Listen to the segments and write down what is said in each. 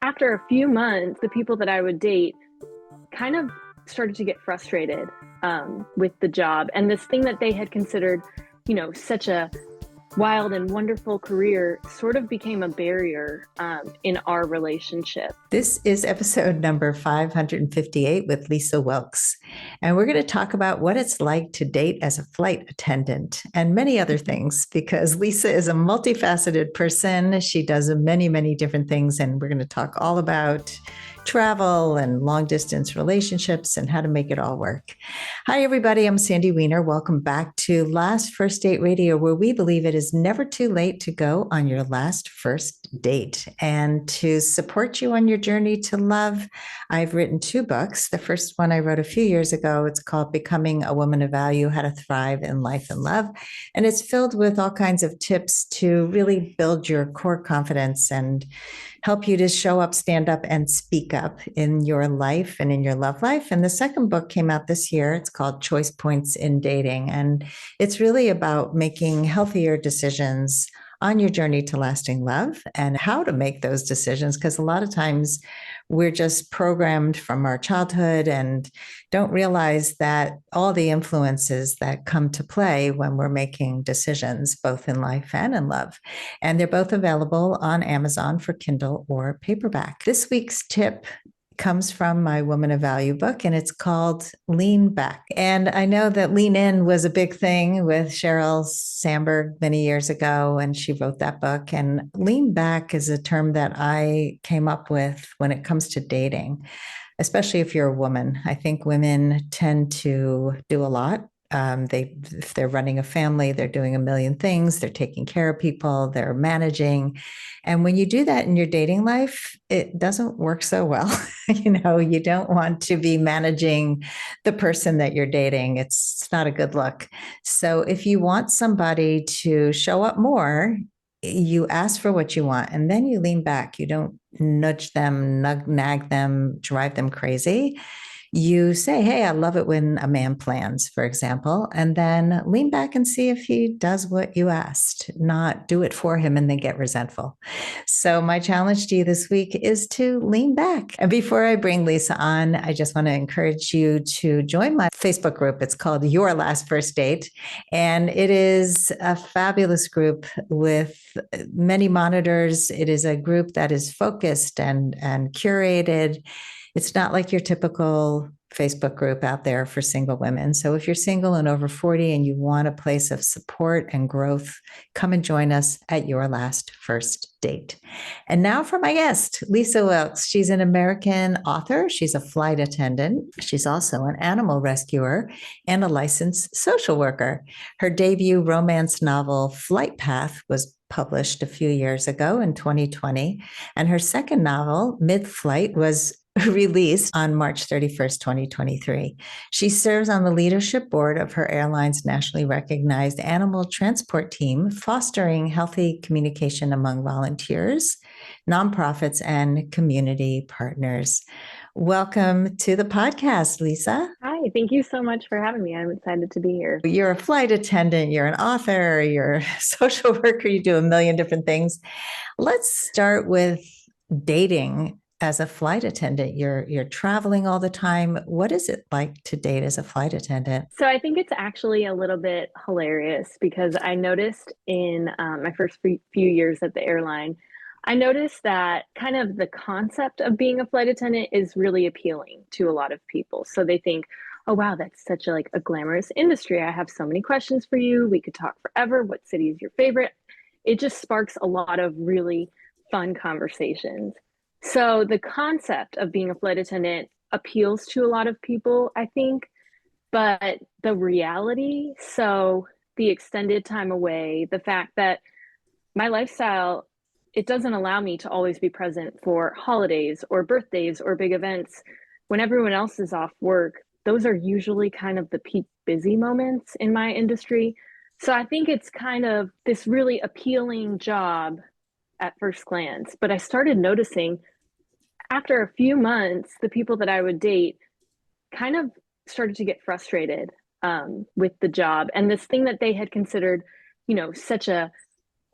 after a few months, the people that I would date kind of started to get frustrated with the job. And this thing that they had considered, such a wild and wonderful career sort of became a barrier in our relationship. This is episode number 558 with Lisa Wilkes. And we're going to talk about what it's like to date as a flight attendant and many other things, because Lisa is a multifaceted person. She does many, many different things. And we're going to talk all about travel and long distance relationships and how to make it all work. Hi, everybody. I'm Sandy Weiner. Welcome back to Last First Date Radio, where we believe it is never too late to go on your last first date. And to support you on your journey to love, I've written 2 books. The first one I wrote a few years ago. It's called Becoming a Woman of Value: How to Thrive in Life and Love. And it's filled with all kinds of tips to really build your core confidence and help you to show up, stand up, and speak up in your life and in your love life. And the second book came out this year. It's called Choice Points in Dating. And it's really about making healthier decisions on your journey to lasting love and how to make those decisions. Because a lot of times we're just programmed from our childhood and don't realize that all the influences that come to play when we're making decisions, both in life and in love. And they're both available on Amazon for Kindle or paperback. This week's tip comes from my Woman of Value book, and it's called Lean Back. And I know that lean in was a big thing with Sheryl Sandberg many years ago, and she wrote that book. And lean back is a term that I came up with when it comes to dating, especially if you're a woman. I think women tend to do a lot. If they're running a family, they're doing a million things. They're taking care of people, they're managing. And when you do that in your dating life, it doesn't work so well. You don't want to be managing the person that you're dating. It's not a good look. So if you want somebody to show up more, you ask for what you want and then you lean back. You don't nudge them, nag them, drive them crazy. You say, hey, I love it when a man plans, for example, and then lean back and see if he does what you asked, not do it for him and then get resentful. So my challenge to you this week is to lean back. And before I bring Lisa on, I just want to encourage you to join my Facebook group. It's called Your Last First Date. And it is a fabulous group with many monitors. It is a group that is focused and curated. It's not like your typical Facebook group out there for single women. So if you're single and over 40 and you want a place of support and growth, come and join us at Your Last First Date. And now for my guest, Lisa Wilkes. She's an American author. She's a flight attendant. She's also an animal rescuer and a licensed social worker. Her debut romance novel, Flight Path, was published a few years ago in 2020. And her second novel, Mid-Flight, was released on March 31st, 2023. She serves on the leadership board of her airline's nationally recognized animal transport team, fostering healthy communication among volunteers, nonprofits, and community partners. Welcome to the podcast, Lisa. Hi, thank you so much for having me. I'm excited to be here. You're a flight attendant, you're an author, you're a social worker, you do a million different things. Let's start with dating. As a flight attendant, you're traveling all the time. What is it like to date as a flight attendant? So I think it's actually a little bit hilarious because I noticed in my first few years at the airline, I noticed that kind of the concept of being a flight attendant is really appealing to a lot of people. So they think, oh, wow, that's such a glamorous industry. I have so many questions for you. We could talk forever. What city is your favorite? It just sparks a lot of really fun conversations. So the concept of being a flight attendant appeals to a lot of people, I think, but the reality, so the extended time away, the fact that my lifestyle, it doesn't allow me to always be present for holidays or birthdays or big events. When everyone else is off work, those are usually kind of the peak busy moments in my industry. So I think it's kind of this really appealing job at first glance, but I started noticing after a few months, the people that I would date kind of started to get frustrated with the job and this thing that they had considered, such a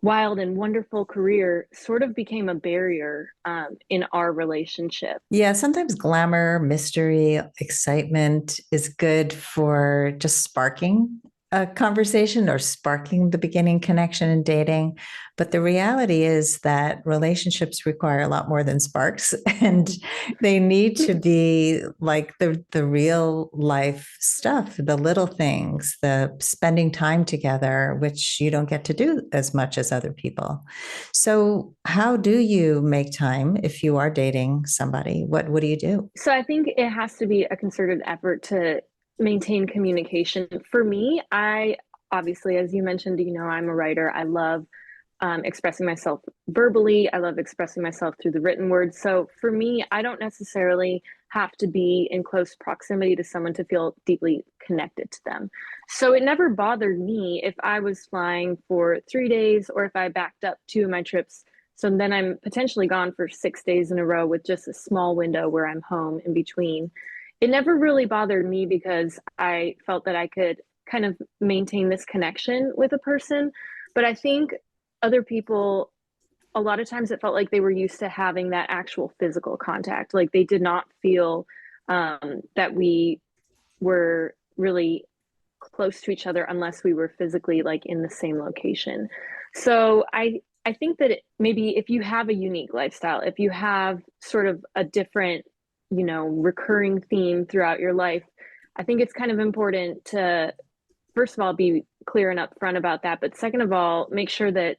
wild and wonderful career sort of became a barrier in our relationship. Yeah, sometimes glamour, mystery, excitement is good for just sparking a conversation or sparking the beginning connection in dating. But the reality is that relationships require a lot more than sparks, and they need to be like the real life stuff, the little things, the spending time together, which you don't get to do as much as other people. So, how do you make time if you are dating somebody? What do you do? So I think it has to be a concerted effort to maintain communication. For me, I obviously, as you mentioned, I'm a writer. I love expressing myself verbally. I love expressing myself through the written word. So for me, I don't necessarily have to be in close proximity to someone to feel deeply connected to them. So it never bothered me if I was flying for 3 days or if I backed up two of my trips. So then I'm potentially gone for 6 days in a row with just a small window where I'm home in between. It never really bothered me because I felt that I could kind of maintain this connection with a person. But I think other people, a lot of times it felt like they were used to having that actual physical contact. Like they did not feel that we were really close to each other unless we were physically like in the same location. So I think that maybe if you have a unique lifestyle, if you have sort of a different, recurring theme throughout your life, I think it's kind of important to first of all be clear and upfront about that, but second of all, make sure that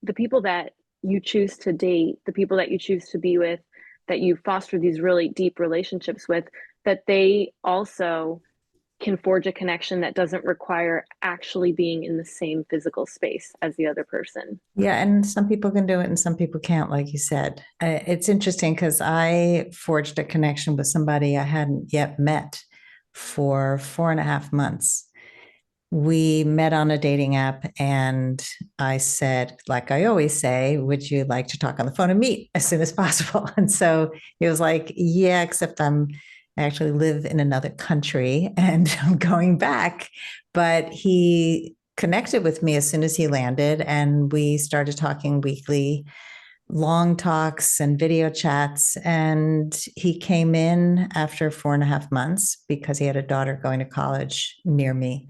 the people that you choose to date, the people that you choose to be with, that you foster these really deep relationships with, that they also can forge a connection that doesn't require actually being in the same physical space as the other person. Yeah, and some people can do it and some people can't, like you said. It's interesting because I forged a connection with somebody I hadn't yet met for 4.5 months. We met on a dating app, and I said, like I always say, would you like to talk on the phone and meet as soon as possible? And so he was like, yeah, except I actually live in another country and I'm going back. But he connected with me as soon as he landed, and we started talking weekly, long talks and video chats. And he came in after 4.5 months because he had a daughter going to college near me.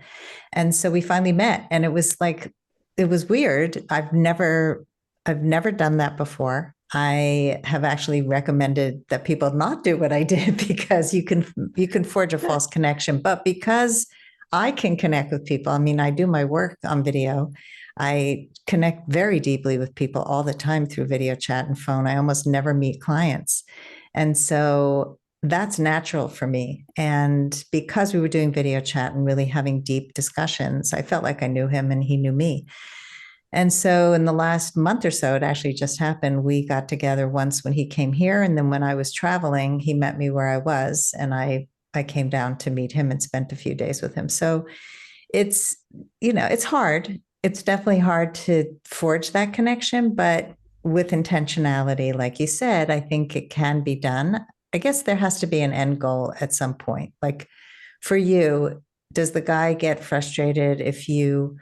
And so we finally met, and it was like, it was weird. I've never done that before. I have actually recommended that people not do what I did because you can forge a false connection. But because I can connect with people, I mean, I do my work on video. I connect very deeply with people all the time through video chat and phone. I almost never meet clients. And so that's natural for me. And because we were doing video chat and really having deep discussions, I felt like I knew him and he knew me. And so in the last month or so, it actually just happened. We got together once when he came here. And then when I was traveling, he met me where I was. And I came down to meet him and spent a few days with him. So it's, it's hard. It's definitely hard to forge that connection, but with intentionality, like you said, I think it can be done. I guess there has to be an end goal at some point. Like for you, does the guy get frustrated if you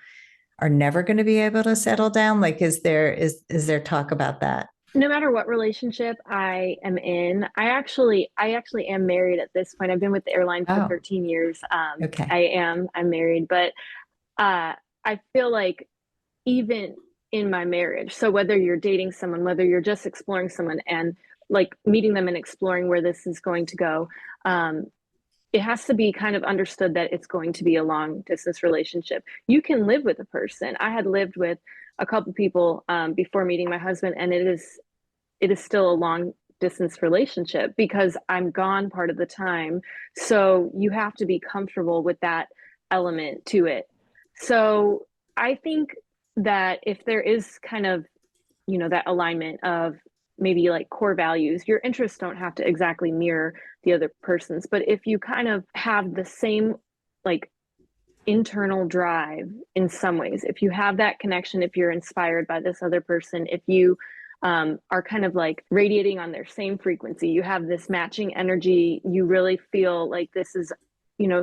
are never going to be able to settle down? Like, is there talk about that? No matter what relationship I am in, I actually am married at this point. I've been with the airline for Oh, 13 years. okay. I'm married, but I feel like even in my marriage, so whether you're dating someone, whether you're just exploring someone and like meeting them and exploring where this is going to go, um, it has to be kind of understood that it's going to be a long distance relationship. You can live with a person. I had lived with a couple people before meeting my husband, and it is still a long distance relationship because I'm gone part of the time. So you have to be comfortable with that element to it. So I think that if there is kind of, that alignment of maybe like core values, your interests don't have to exactly mirror the other person's. But if you kind of have the same like internal drive in some ways, if you have that connection, if you're inspired by this other person, if you are kind of like radiating on their same frequency, you have this matching energy, you really feel like this is,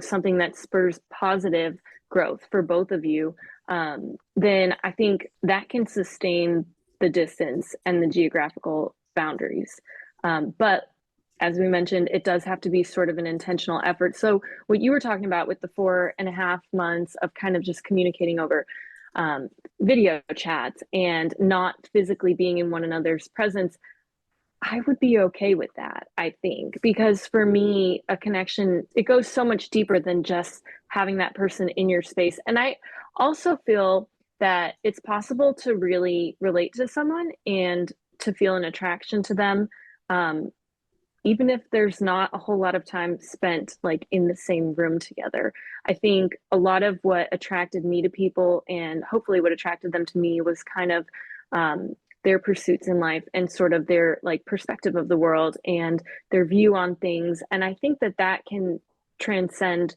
something that spurs positive growth for both of you. then I think that can sustain the distance and the geographical boundaries. But as we mentioned, it does have to be sort of an intentional effort. So, what you were talking about with the 4.5 months of kind of just communicating over um, video chats and not physically being in one another's presence, I would be okay with that, I think, because for me, a connection, it goes so much deeper than just having that person in your space. And I also feel that it's possible to really relate to someone and to feel an attraction to them, um, even if there's not a whole lot of time spent like in the same room together. I think a lot of what attracted me to people and hopefully what attracted them to me was kind of um, their pursuits in life and sort of their like perspective of the world and their view on things. And I think that that can transcend,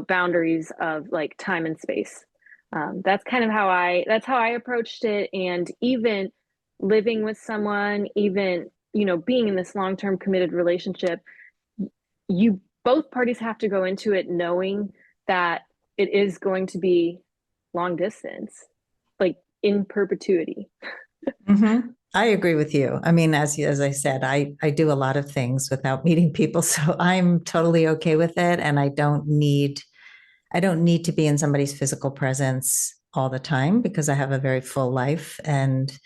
boundaries of like time and space. That's how I approached it. And even living with someone, even being in this long-term committed relationship, you both parties have to go into it knowing that it is going to be long distance, like in perpetuity. Mm-hmm. I agree with you. I mean, as I said, I do a lot of things without meeting people, so I'm totally okay with it, and I don't need to be in somebody's physical presence all the time because I have a very full life, and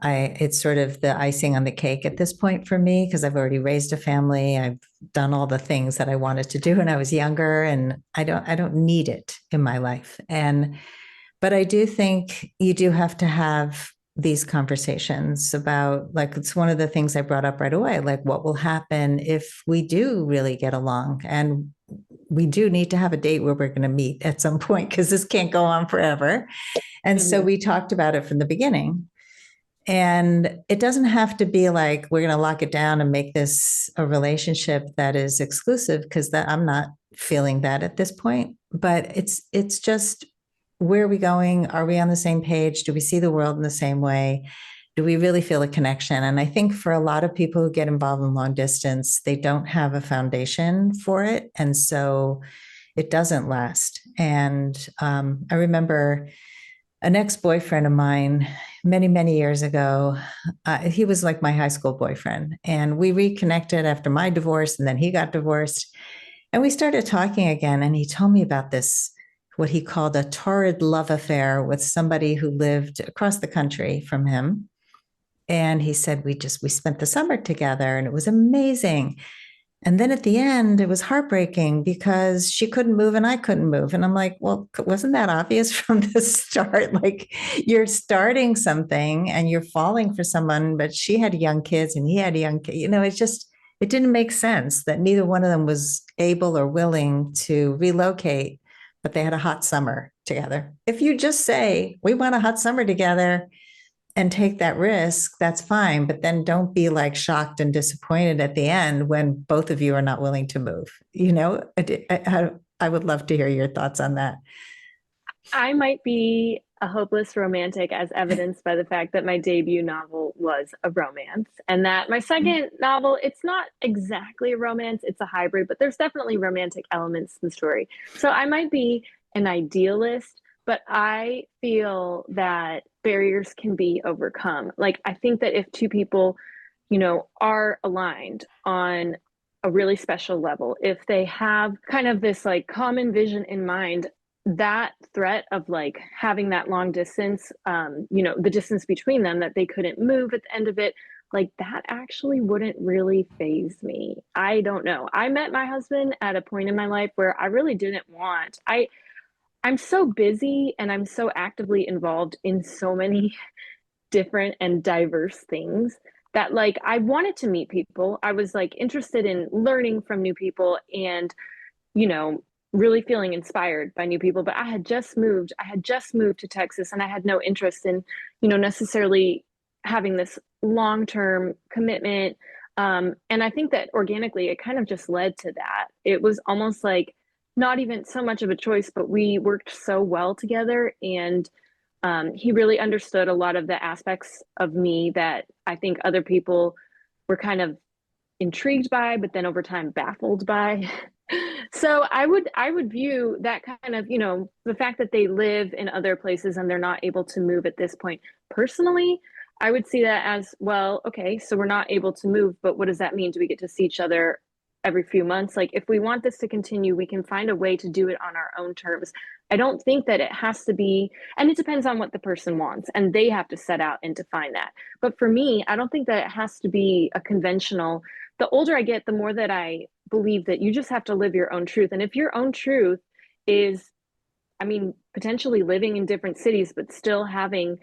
I it's sort of the icing on the cake at this point for me because I've already raised a family. I've done all the things that I wanted to do when I was younger, and I don't need it in my life. And but I do think you do have to have these conversations about, like, it's one of the things I brought up right away, like what will happen if we do really get along, and we do need to have a date where we're going to meet at some point because this can't go on forever. And so Mhm. we talked about it from the beginning. And it doesn't have to be like we're going to lock it down and make this a relationship that is exclusive, because that I'm not feeling that at this point. But it's just, where are we going? Are we on the same page? Do we see the world in the same way? Do we really feel a connection? And I think for a lot of people who get involved in long distance, they don't have a foundation for it, and so it doesn't last. And I remember an ex-boyfriend of mine many, many years ago. He was like my high school boyfriend, and we reconnected after my divorce, and then he got divorced, and we started talking again. And he told me about this, what he called a torrid love affair with somebody who lived across the country from him. And he said we spent the summer together, and it was amazing. And then at the end, it was heartbreaking because she couldn't move and I couldn't move. And I'm like, well, wasn't that obvious from the start? Like, you're starting something and you're falling for someone, but she had young kids and he had young kids. It didn't make sense that neither one of them was able or willing to relocate, but they had a hot summer together. If you just say, we want a hot summer together, and take that risk, that's fine. But then don't be like shocked and disappointed at the end when both of you are not willing to move. I would love to hear your thoughts on that. I might be a hopeless romantic, as evidenced by the fact that my debut novel was a romance, and that my second novel, it's not exactly a romance, it's a hybrid, but there's definitely romantic elements to the story. So I might be an idealist, but I feel that barriers can be overcome. Like, I think that if two people, are aligned on a really special level, if they have kind of this like common vision in mind, that threat of like having that long distance, the distance between them that they couldn't move at the end of it, like that actually wouldn't really phase me. I don't know. I met my husband at a point in my life where I really didn't want. I'm so busy and I'm so actively involved in so many different and diverse things that like I wanted to meet people. I was like interested in learning from new people and you know, really feeling inspired by new people. But I had just moved. I had just moved to Texas and I had no interest in, necessarily having this long-term commitment. And I think that organically it kind of just led to that. It was almost like not even so much of a choice, but we worked so well together. And he really understood a lot of the aspects of me that I think other people were kind of intrigued by, but then over time baffled by. So I would view that kind of, the fact that they live in other places and they're not able to move at this point. Personally, I would see that as, well, okay, so we're not able to move, but what does that mean? Do we get to see each other every few months? Like, if we want this to continue, we can find a way to do it on our own terms. I don't think that it has to be, and it depends on what the person wants, and they have to set out and define that. But for me, I don't think that it has to be a conventional. The older I get, the more that I believe that you just have to live your own truth. And if your own truth is, I mean, potentially living in different cities, but still having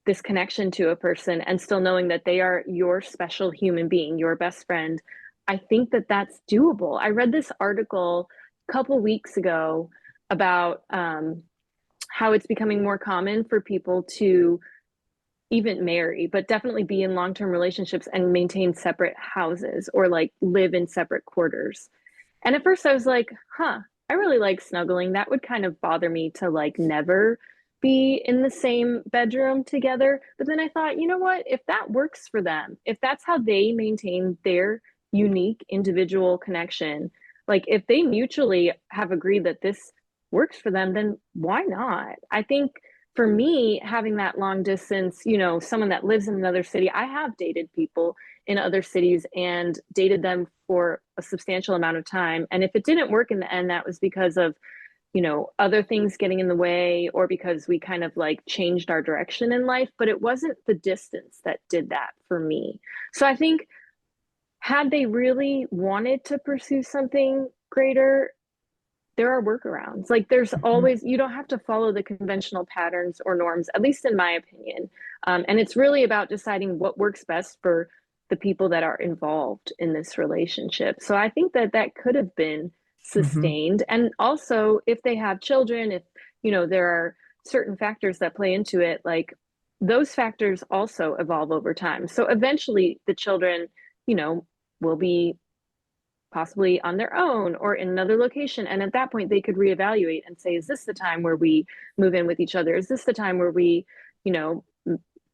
this connection to a person and still knowing that they are your special human being, your best friend, I think that that's doable. I read this article a couple weeks ago about how it's becoming more common for people to even marry, but definitely be in long-term relationships and maintain separate houses or like live in separate quarters. And at first I was like, huh, I really like snuggling. That would kind of bother me to like never be in the same bedroom together. But then I thought, you know what? If that works for them, if that's how they maintain their unique individual connection, like if they mutually have agreed that this works for them, then why not? I think for me, having that long distance, someone that lives in another city, I have dated people in other cities and dated them for a substantial amount of time. And if it didn't work in the end, that was because of, other things getting in the way or because we kind of like changed our direction in life. But it wasn't the distance that did that for me. So I think had they really wanted to pursue something greater, there are workarounds. Like there's Mhm. always, you don't have to follow the conventional patterns or norms, at least in my opinion. And it's really about deciding what works best for the people that are involved in this relationship. So I think that that could have been Mhm. sustained. And also, if they have children, if, there are certain factors that play into it, like those factors also evolve over time. So eventually the children, you know, will be possibly on their own or in another location. And at that point, they could reevaluate and say, is this the time where we move in with each other? Is this the time where we, you know,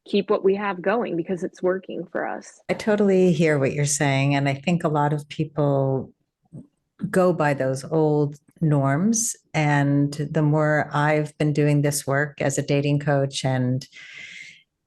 keep what we have going because it's working for us? I totally hear what you're saying. And I think a lot of people go by those old norms. And the more I've been doing this work as a dating coach and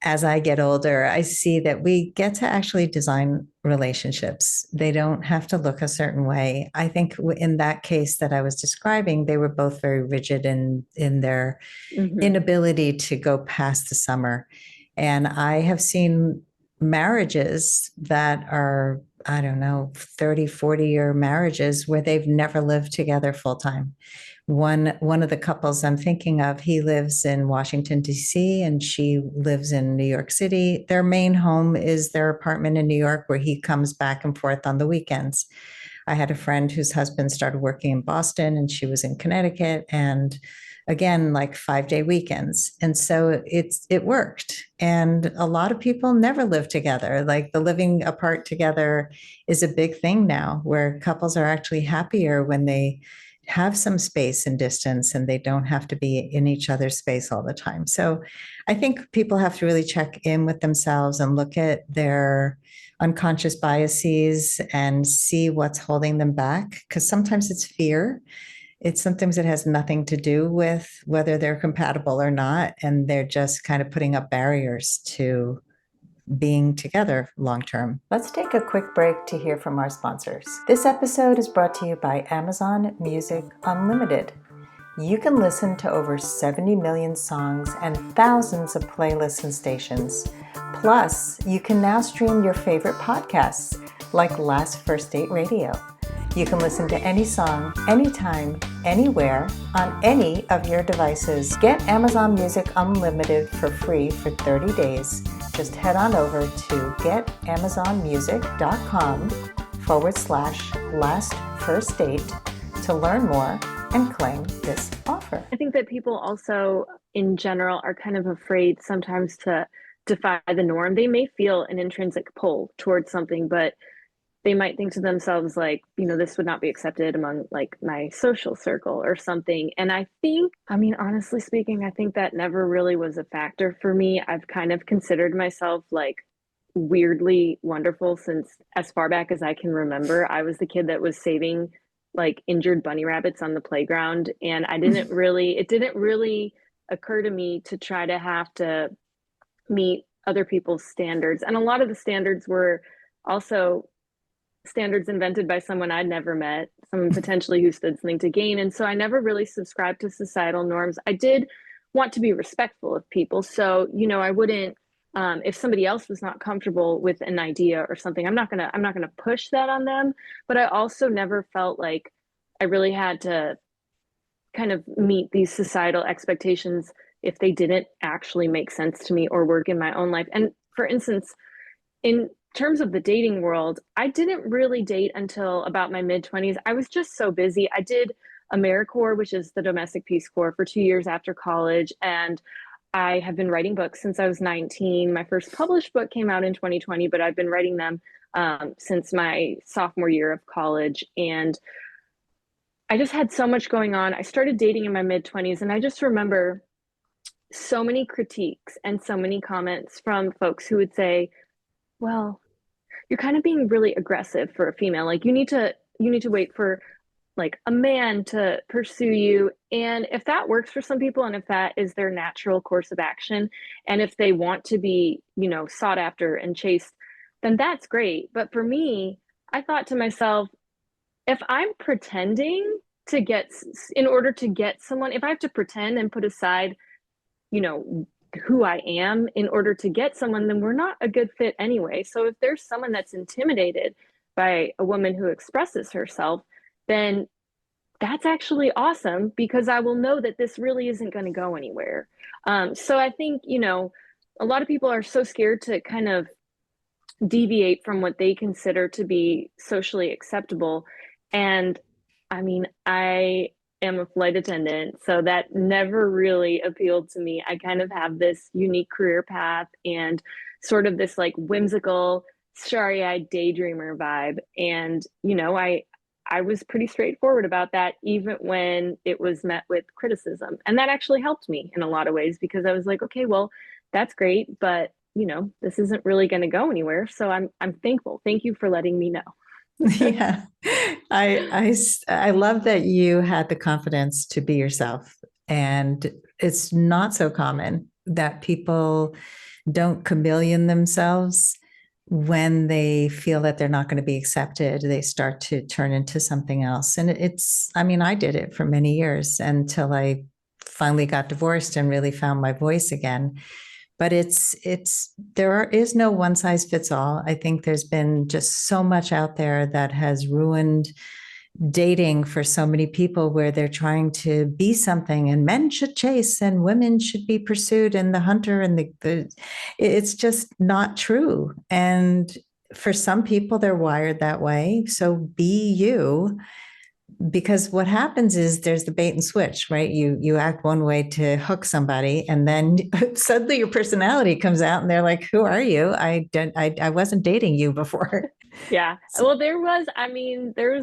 as I get older, I see that we get to actually design relationships. They don't have to look a certain way. I think in that case that I was describing, they were both very rigid in their Mm-hmm. inability to go past the summer. And I have seen marriages that are, I don't know, 30, 40-year marriages where they've never lived together full time. One of the couples I'm thinking of, he lives in Washington, D.C., and she lives in New York City. Their main home is their apartment in New York, where he comes back and forth on the weekends. I had a friend whose husband started working in Boston and she was in Connecticut. And again, like 5-day weekends. And so it worked. And a lot of people never live together. Like the living apart together is a big thing now, where couples are actually happier when they have some space and distance and they don't have to be in each other's space all the time. So I think people have to really check in with themselves and look at their unconscious biases and see what's holding them back. Because sometimes it's fear. It's sometimes it has nothing to do with whether they're compatible or not. And they're just kind of putting up barriers to being together long term. Let's take a quick break to hear from our sponsors. This episode is brought to you by Amazon Music Unlimited. You can listen to over 70 million songs and thousands of playlists and stations. Plus, you can now stream your favorite podcasts like Last First Date Radio. You can listen to any song, anytime, anywhere, on any of your devices. Get Amazon Music Unlimited for free for 30 days. Just head on over to getamazonmusic.com/last first date to learn more and claim this offer. I think that people also, in general, are kind of afraid sometimes to defy the norm. They may feel an intrinsic pull towards something, but they might think to themselves like, this would not be accepted among like my social circle or something. And I think, I mean, honestly speaking, I think that never really was a factor for me. I've kind of considered myself like weirdly wonderful since as far back as I can remember. I was the kid that was saving like injured bunny rabbits on the playground. And it didn't really occur to me to try to have to meet other people's standards. And a lot of the standards were also standards invented by someone I'd never met, someone potentially who stood something to gain. And so I never really subscribed to societal norms. I did want to be respectful of people. So, I wouldn't, if somebody else was not comfortable with an idea or something, I'm not gonna push that on them. But I also never felt like I really had to kind of meet these societal expectations if they didn't actually make sense to me or work in my own life. And for instance, in terms of the dating world, I didn't really date until about my mid 20s. I was just so busy. I did AmeriCorps, which is the Domestic Peace Corps, for 2 years after college. And I have been writing books since I was 19. My first published book came out in 2020, but I've been writing them since my sophomore year of college. And I just had so much going on. I started dating in my mid 20s, and I just remember so many critiques and so many comments from folks who would say, well, you're kind of being really aggressive for a female. Like you need to wait for like a man to pursue you. And if that works for some people and if that is their natural course of action and if they want to be, sought after and chased, then that's great. But for me, I thought to myself, if I'm pretending to get in order to get someone, if I have to pretend and put aside, you know, who I am in order to get someone, then we're not a good fit anyway. So if there's someone that's intimidated by a woman who expresses herself, then that's actually awesome because I will know that this really isn't going to go anywhere. So I think, a lot of people are so scared to kind of deviate from what they consider to be socially acceptable. And I mean, I am a flight attendant, so that never really appealed to me. I kind of have this unique career path and sort of this like whimsical, starry-eyed daydreamer vibe. And, I was pretty straightforward about that, even when it was met with criticism. And that actually helped me in a lot of ways because I was like, okay, well, that's great, but this isn't really going to go anywhere. So I'm thankful. Thank you for letting me know. Yeah. I love that you had the confidence to be yourself. And it's not so common that people don't chameleon themselves when they feel that they're not going to be accepted. They start to turn into something else. And I did it for many years until I finally got divorced and really found my voice again. But there is no one size fits all. I think there's been just so much out there that has ruined dating for so many people where they're trying to be something and men should chase and women should be pursued and the hunter and it's just not true. And for some people, they're wired that way. So be you, because what happens is there's the bait and switch, right? You act one way to hook somebody, and then suddenly your personality comes out, and they're like, "Who are you? I wasn't dating you before." Yeah. Well, there was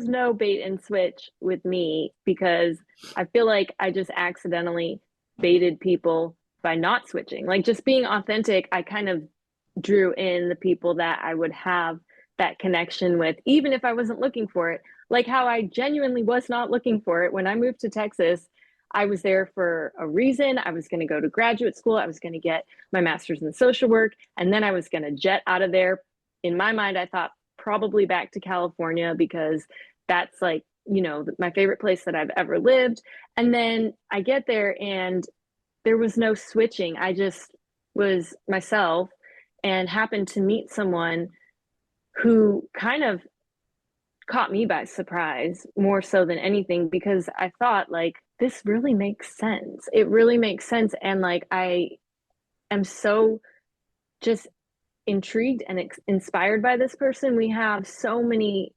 no bait and switch with me because I feel like I just accidentally baited people by not switching. Like just being authentic, I kind of drew in the people that I would have that connection with, even if I wasn't looking for it. Like how I genuinely was not looking for it when I moved to Texas. I was there for a reason. I was going to go to graduate school. I was going to get my master's in social work. And then I was going to jet out of there. In my mind, I thought probably back to California because that's like, my favorite place that I've ever lived. And then I get there and there was no switching. I just was myself and happened to meet someone who kind of caught me by surprise more so than anything because I thought like this really makes sense. It really makes sense. And like I am so just intrigued and inspired by this person. We have so many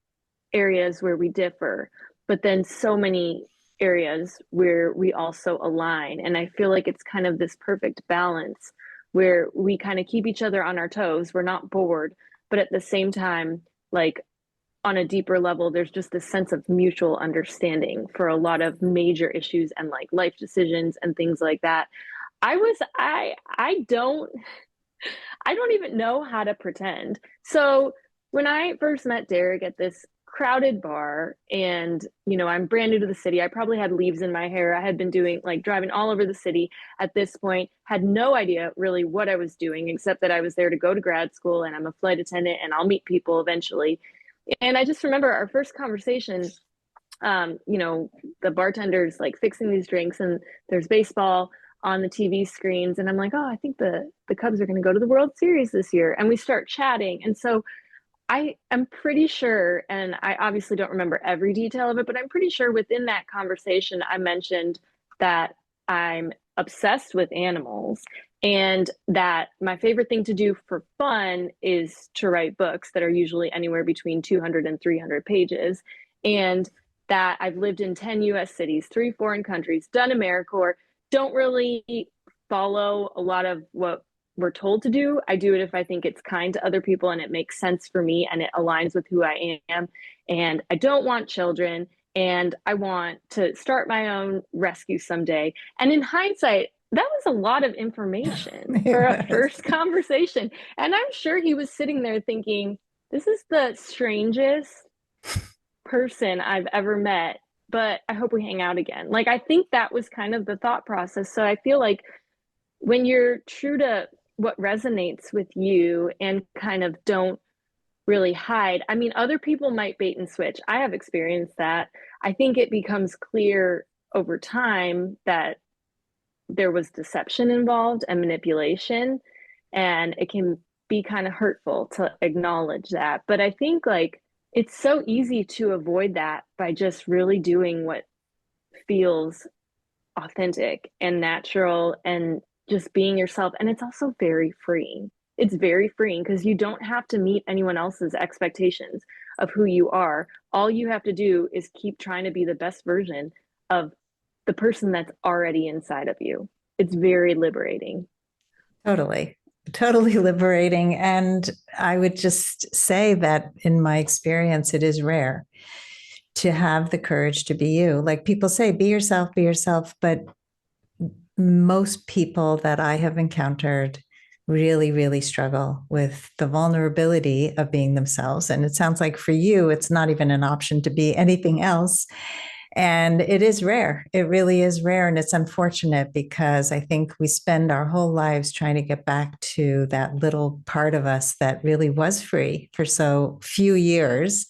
areas where we differ, but then so many areas where we also align. And I feel like it's kind of this perfect balance where we kind of keep each other on our toes. We're not bored, but at the same time, like on a deeper level, there's just this sense of mutual understanding for a lot of major issues and like life decisions and things like that. I don't even know how to pretend. So when I first met Derek at this crowded bar, and I'm brand new to the city. I probably had leaves in my hair. I had been doing like driving all over the city at this point, had no idea really what I was doing, except that I was there to go to grad school and I'm a flight attendant and I'll meet people eventually. And I just remember our first conversation, the bartender's like fixing these drinks and there's baseball on the TV screens. And I'm like, oh, I think the Cubs are going to go to the World Series this year. And we start chatting. And so I am pretty sure, and I obviously don't remember every detail of it, but I'm pretty sure within that conversation, I mentioned that I'm obsessed with animals and that my favorite thing to do for fun is to write books that are usually anywhere between 200 and 300 pages. And that I've lived in 10 US cities, 3 foreign countries, done AmeriCorps, don't really follow a lot of what we're told to do. I do it if I think it's kind to other people and it makes sense for me and it aligns with who I am. And I don't want children and I want to start my own rescue someday. And in hindsight, that was a lot of information for a first conversation. And I'm sure he was sitting there thinking, this is the strangest person I've ever met, but I hope we hang out again. Like, I think that was kind of the thought process. So I feel like when you're true to what resonates with you and kind of don't really hide. I mean, other people might bait and switch. I have experienced that. I think it becomes clear over time that there was deception involved and manipulation, and it can be kind of hurtful to acknowledge that. But I think like it's so easy to avoid that by just really doing what feels authentic and natural and just being yourself. And it's also very freeing. It's very freeing because you don't have to meet anyone else's expectations of who you are. All you have to do is keep trying to be the best version of the person that's already inside of you. It's very liberating. Totally, totally liberating. And I would just say that in my experience, it is rare to have the courage to be you. Like people say, be yourself. But most people that I have encountered really, really struggle with the vulnerability of being themselves. And it sounds like for you, it's not even an option to be anything else. And it is rare. It really is rare. And it's unfortunate because I think we spend our whole lives trying to get back to that little part of us that really was free for so few years.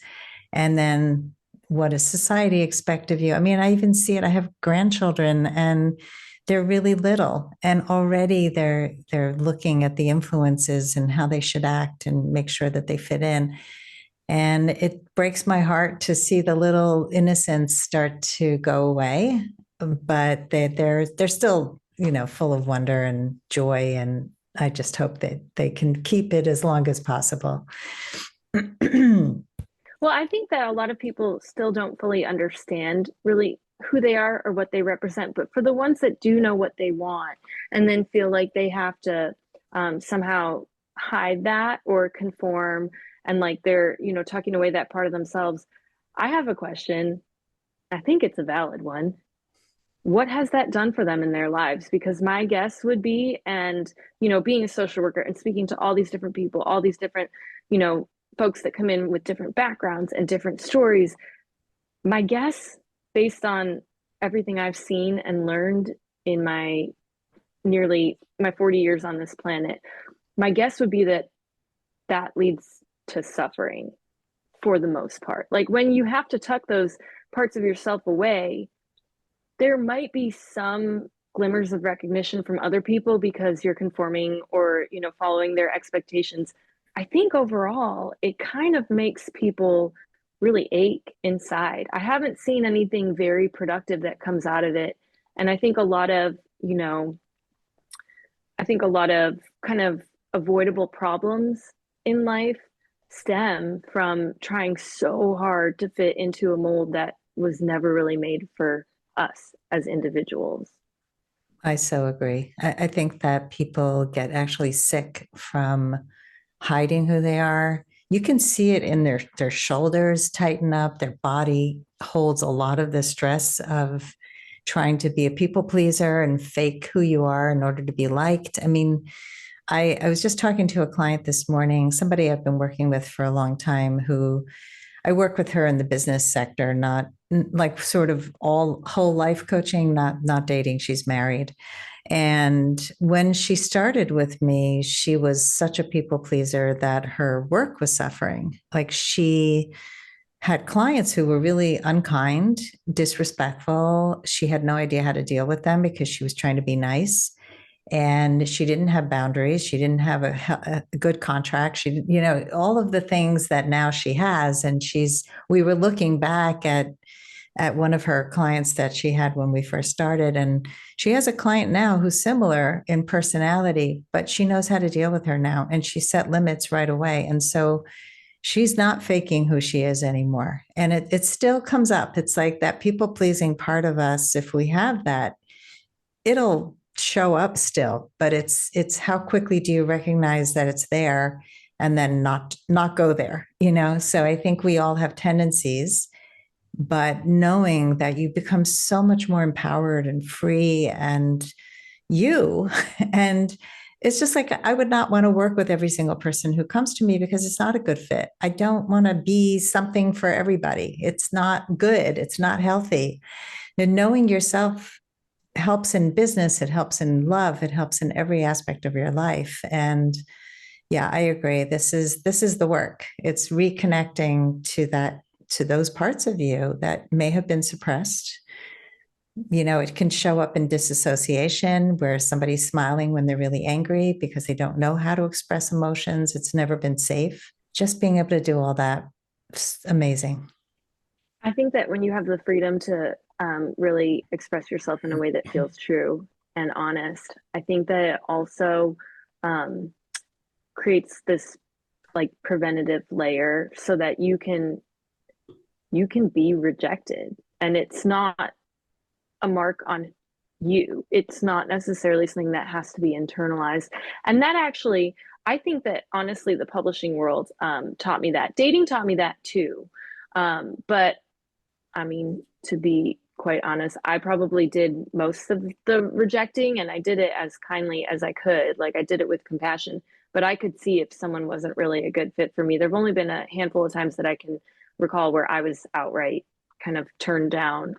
And then what does society expect of you? I mean, I even see it. I have grandchildren and they're really little and already they're looking at the influences and how they should act and make sure that they fit in. And it breaks my heart to see the little innocence start to go away, but they're still, full of wonder and joy. And I just hope that they can keep it as long as possible. Well, I think that a lot of people still don't fully understand really who they are or what they represent. But for the ones that do know what they want and then feel like they have to somehow hide that or conform and like they're, tucking away that part of themselves, I have a question. I think it's a valid one. What has that done for them in their lives? Because my guess would be, and, being a social worker and speaking to all these different people, all these different, folks that come in with different backgrounds and different stories, my guess, based on everything I've seen and learned in my 40 years on this planet, my guess would be that that leads to suffering for the most part. Like when you have to tuck those parts of yourself away, there might be some glimmers of recognition from other people because you're conforming or, following their expectations. I think overall, it kind of makes people really ache inside. I haven't seen anything very productive that comes out of it. And I think a lot of, kind of avoidable problems in life stem from trying so hard to fit into a mold that was never really made for us as individuals. I so agree. I think that people get actually sick from hiding who they are. You can see it in their shoulders tighten up, their body holds a lot of the stress of trying to be a people pleaser and fake who you are in order to be liked. I mean, I was just talking to a client this morning, somebody I've been working with for a long time who I work with her in the business sector, not like sort of all whole life coaching, not dating. She's married. And when she started with me, she was such a people pleaser that her work was suffering. Like she had clients who were really unkind, disrespectful. She had no idea how to deal with them because she was trying to be nice. And she didn't have boundaries. She didn't have a good contract. She, all of the things that now she has. And we were looking back at one of her clients that she had when we first started. And she has a client now who's similar in personality, but she knows how to deal with her now. And she set limits right away. And so she's not faking who she is anymore. And it still comes up. It's like that people pleasing part of us. If we have that, it'll show up still, but it's how quickly do you recognize that it's there and then not go there, So I think we all have tendencies, but knowing that you become so much more empowered and free and you and it's just like I would not want to work with every single person who comes to me because it's not a good fit. I don't want to be something for everybody. It's not good. It's not healthy. And knowing yourself helps in business, it helps in love, it helps in every aspect of your life. And yeah, I agree. This is the work. It's reconnecting to those parts of you that may have been suppressed. It can show up in disassociation where somebody's smiling when they're really angry because they don't know how to express emotions. It's never been safe. Just being able to do all that is amazing. I think that when you have the freedom to really express yourself in a way that feels true and honest, I think that it also um, creates this like preventative layer so that you can be rejected, and it's not a mark on you. It's not necessarily something that has to be internalized. And that actually, I think that honestly, the publishing world taught me that. Dating taught me that too. But I mean, to be quite honest, I probably did most of the rejecting and I did it as kindly as I could. Like I did it with compassion, but I could see if someone wasn't really a good fit for me. There've only been a handful of times that I can recall where I was outright kind of turned down.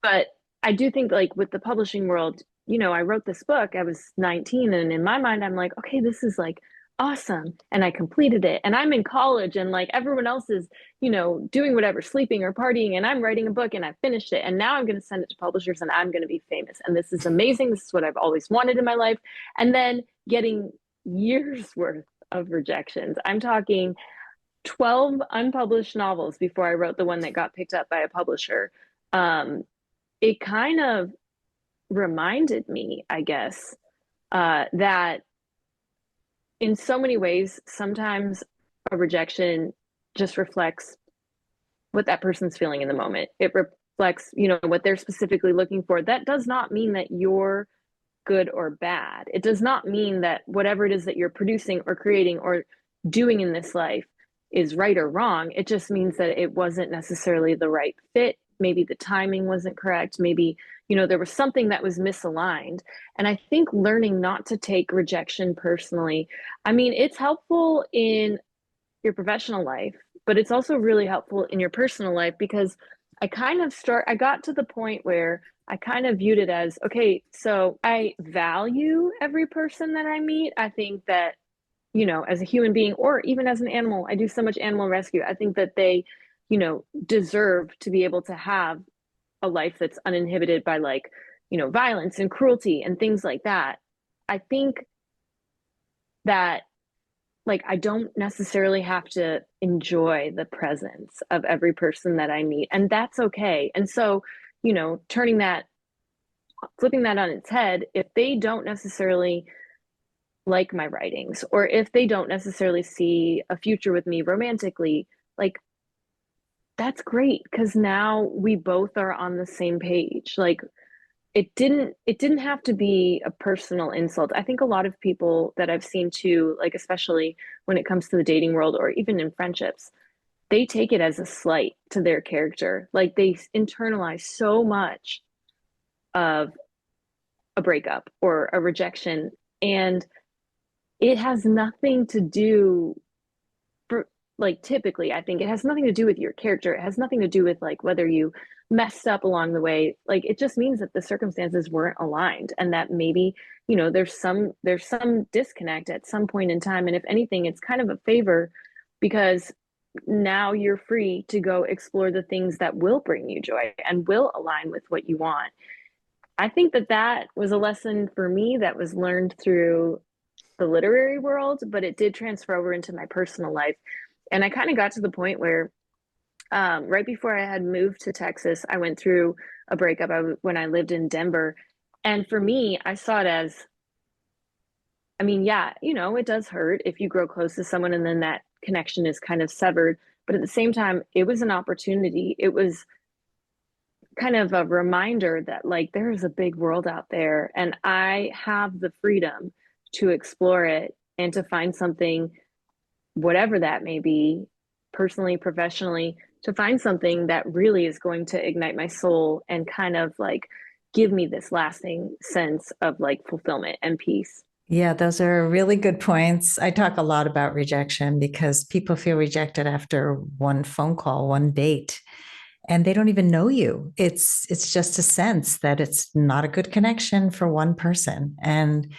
But I do think like with the publishing world, I wrote this book, I was 19, and in my mind, I'm like, okay, this is like awesome. And I completed it. And I'm in college and like everyone else is, doing whatever, sleeping or partying. And I'm writing a book and I finished it. And now I'm going to send it to publishers and I'm going to be famous. And this is amazing. This is what I've always wanted in my life. And then getting years worth of rejections. I'm talking 12 unpublished novels before I wrote the one that got picked up by a publisher. It kind of reminded me, I guess, that in so many ways, sometimes a rejection just reflects what that person's feeling in the moment. It reflects, what they're specifically looking for. That does not mean that you're good or bad. It does not mean that whatever it is that you're producing or creating or doing in this life is right or wrong. It just means that it wasn't necessarily the right fit. Maybe the timing wasn't correct. Maybe, there was something that was misaligned. And I think learning not to take rejection personally, I mean, it's helpful in your professional life, but it's also really helpful in your personal life because I got to the point where I kind of viewed it as, okay, so I value every person that I meet. I think that, as a human being or even as an animal, I do so much animal rescue. I think that they, deserve to be able to have a life that's uninhibited by like, violence and cruelty and things like that. I think that like I don't necessarily have to enjoy the presence of every person that I meet, and that's okay. And so, turning that, flipping that on its head, if they don't necessarily like my writings, or if they don't necessarily see a future with me romantically, like that's great because now we both are on the same page. Like it didn't have to be a personal insult. I think a lot of people that I've seen too, like especially when it comes to the dating world or even in friendships, they take it as a slight to their character. Like they internalize so much of a breakup or a rejection, and it has nothing to do like typically I think it has nothing to do with your character. It has nothing to do with like whether you messed up along the way. Like it just means that the circumstances weren't aligned and that maybe, there's some disconnect at some point in time. And if anything, it's kind of a favor because now you're free to go explore the things that will bring you joy and will align with what you want. I think that that was a lesson for me that was learned through the literary world, but it did transfer over into my personal life. And I kind of got to the point where right before I had moved to Texas, I went through a breakup when I lived in Denver. And for me, I saw it as, I mean, yeah, it does hurt if you grow close to someone and then that connection is kind of severed. But at the same time, it was an opportunity. It was kind of a reminder that like there is a big world out there and I have the freedom to explore it and to find something, whatever that may be, personally, professionally, to find something that really is going to ignite my soul and kind of like give me this lasting sense of like fulfillment and peace. Yeah, those are really good points. I talk a lot about rejection because people feel rejected after one phone call, one date, and they don't even know you. It's just a sense that it's not a good connection for one person. And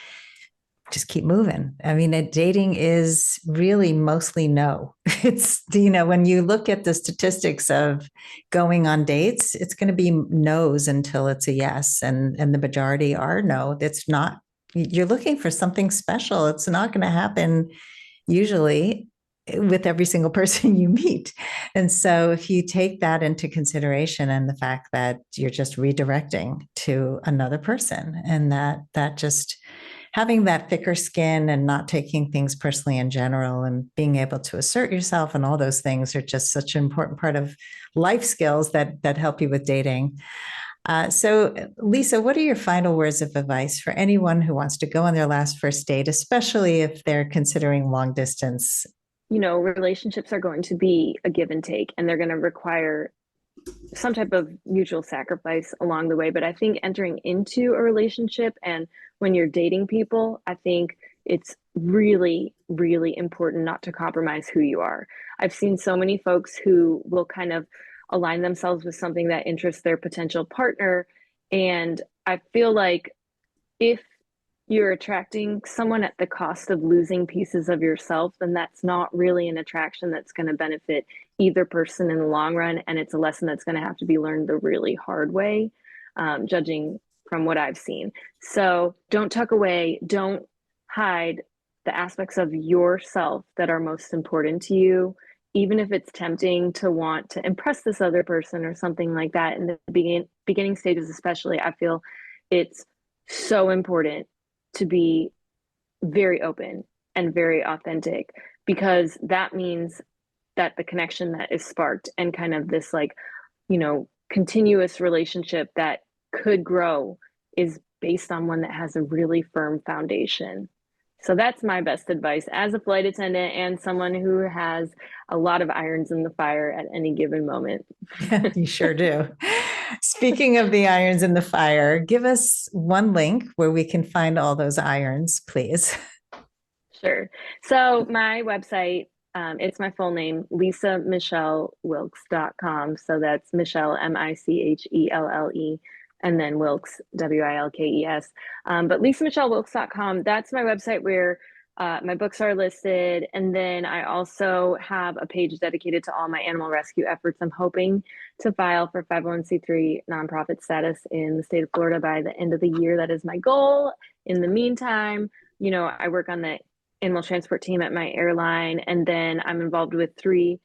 just keep moving. I mean, dating is really mostly no. When you look at the statistics of going on dates, it's going to be no's until it's a yes. And the majority are no. It's not, you're looking for something special. It's not going to happen usually with every single person you meet. And so if you take that into consideration and the fact that you're just redirecting to another person and that just having that thicker skin and not taking things personally in general and being able to assert yourself and all those things are just such an important part of life skills that help you with dating. So, Lisa, what are your final words of advice for anyone who wants to go on their last first date, especially if they're considering long distance? Relationships are going to be a give and take, and they're going to require some type of mutual sacrifice along the way. But I think entering into a relationship and when you're dating people, I think it's really, really important not to compromise who you are. I've seen so many folks who will kind of align themselves with something that interests their potential partner. And I feel like if you're attracting someone at the cost of losing pieces of yourself, then that's not really an attraction that's going to benefit either person in the long run. And it's a lesson that's going to have to be learned the really hard way, judging from what I've seen. So don't tuck away, don't hide the aspects of yourself that are most important to you, even if it's tempting to want to impress this other person or something like that. In the beginning stages, especially, I feel it's so important to be very open and very authentic because that means that the connection that is sparked and kind of this like, continuous relationship that could grow is based on one that has a really firm foundation. So that's my best advice as a flight attendant and someone who has a lot of irons in the fire at any given moment. You sure do. Speaking of the irons in the fire, give us one link where we can find all those irons, please. Sure. So my website, it's my full name, lisamichelewilkes.com. So that's Michelle, Michelle, and then Wilkes, Wilkes. But lisamichelewilkes.com, that's my website where my books are listed. And then I also have a page dedicated to all my animal rescue efforts. I'm hoping to file for 501c3 nonprofit status in the state of Florida by the end of the year. That is my goal. In the meantime, I work on the animal transport team at my airline, and then I'm involved with 3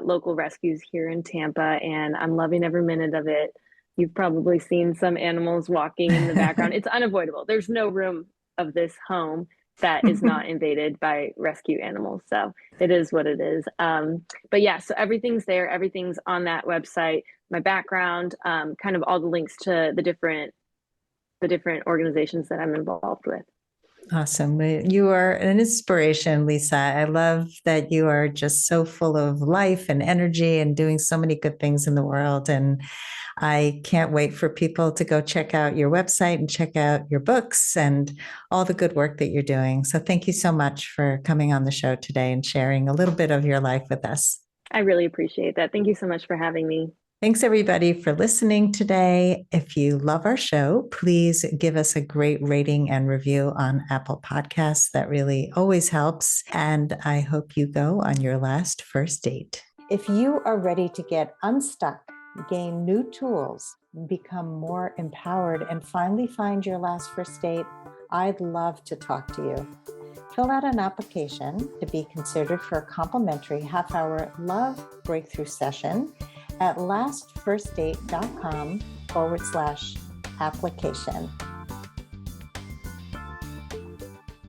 local rescues here in Tampa, and I'm loving every minute of it. You've probably seen some animals walking in the background. It's unavoidable. There's no room of this home that is not invaded by rescue animals. So it is what it is. But yeah, so everything's there. Everything's on that website. My background, kind of all the links to the different organizations that I'm involved with. Awesome. You are an inspiration, Lisa. I love that you are just so full of life and energy and doing so many good things in the world. And I can't wait for people to go check out your website and check out your books and all the good work that you're doing. So thank you so much for coming on the show today and sharing a little bit of your life with us. I really appreciate that. Thank you so much for having me. Thanks, everybody, for listening today. If you love our show, please give us a great rating and review on Apple Podcasts. That really always helps. And I hope you go on your last first date. If you are ready to get unstuck, gain new tools, become more empowered, and finally find your last first date, I'd love to talk to you. Fill out an application to be considered for a complimentary half-hour love breakthrough session at lastfirstdate.com/application.